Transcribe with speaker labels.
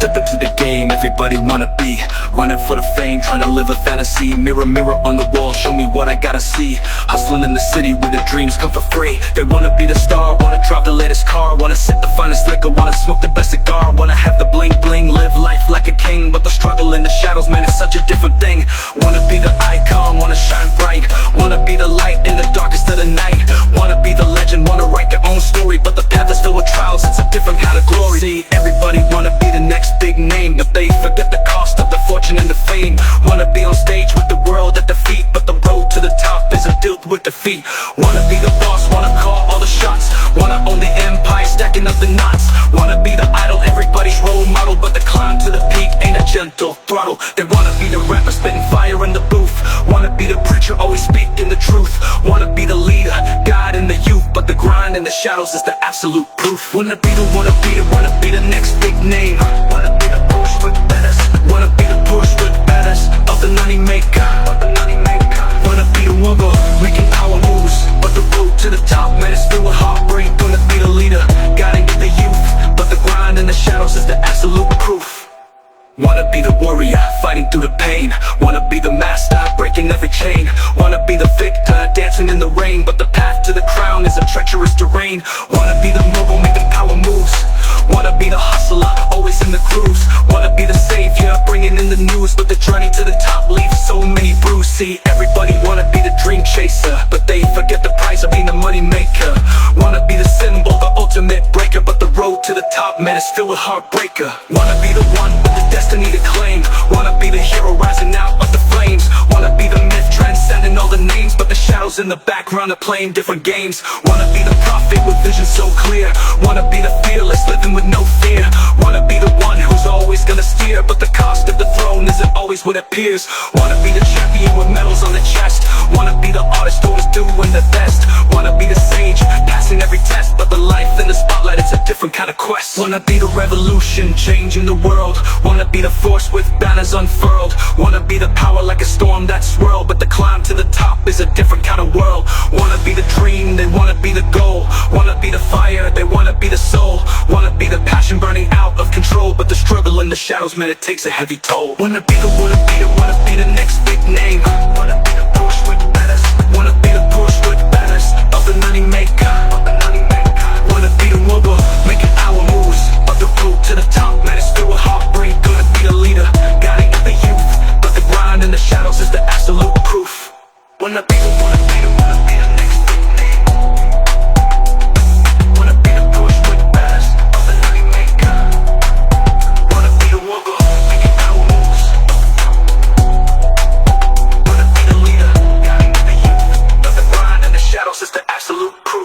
Speaker 1: Step into the game, everybody wanna be. Running for the fame, trying to live a fantasy. Mirror, mirror on the wall, show me what I gotta see. Hustling in the city where the dreams come for free. They wanna be the star, wanna drive the latest car, wanna sip the finest liquor, wanna smoke the best cigar, wanna have the bling bling, live life like a king. But the struggle in the shadows, man, it's such a different thing. Wanna be the icon, wanna shine bright, wanna be the light in the darkest of the night. Wanna be the legend, wanna write their own story, but the path is filled with trials, it's a different kind of glory. See, everybody wanna be the next big name, if they forget the cost of the fortune and the fame. Wanna be on stage with the world at their feet, but the road to the top is a dealt with defeat. Wanna be the boss, wanna call all the shots, wanna own the empire, stacking up the knots. Wanna be the idol, everybody's role model, but the climb to the peak ain't a gentle throttle. They wanna be the rapper, spitting fire in the booth, wanna be the preacher, always speaking the truth. Wanna be the leader, God in the youth, but the grind in the shadows is the absolute proof. Wanna be the next big name. Wanna be the push with betters, wanna be the push with betters of the money maker. Wanna be the one go making power moves, but the road to the top, man, it's filled with heartbreak. Wanna be the leader, guiding the youth, but the grind in the shadows is the absolute proof. Wanna be the warrior, fighting through the pain. Wanna be the master, breaking every chain. Wanna be the victor, dancing in the rain, but the path to the crown is a treacherous terrain. Wanna be the mogul, making power moves. Wanna be the hustler, always in the grooves. Wanna be the savior, bringing in the news, but the journey to the top leaves so many bruises. See, everybody wanna be the dream chaser, but they forget the price of being the money maker. Wanna be the symbol, the ultimate breaker, but the road to the top, man, is filled with heartbreaker. Wanna be the one with the destiny to claim. Wanna be the hero rising out of the flames. Wanna be the myth transcending all the names, but the shadows in the background are playing different games. Wanna be the prophet with vision so clear. Wanna be the fearless, living with no fear. Wanna be the one who's always gonna steer, but the cost of the throne isn't always what appears. Wanna be the champion with medals on the chest. Wanna be the artist always doing the best. Wanna be the sage, passing every test, but the life in the spotlight, it's a different kind of quest. Wanna be the revolution, changing the world. Wanna be the force with banners unfurled. Wanna be the power like a storm that swirl, but the climb to the top is a different kind of world. Wanna be the dream, they wanna be the goal. Wanna be the fire, they wanna be the soul. Wanna be the passion burning out of control, but the struggle in the shadows, man, it takes a heavy toll. Wanna be the next big name. Wanna be the push with betters, wanna be the push with betters of the money maker. Wanna be the one go making our moves, but the road to the top, man, it's filled with heartbreak. Gonna be the leader, guiding the youth, but the grind in the shadows is the absolute proof. Wanna be the next big name. Wanna be the push with betters of the money maker. Wanna be the one go making our moves. Wanna be the leader, guiding the youth, but the grind in the shadows is the absolute proof.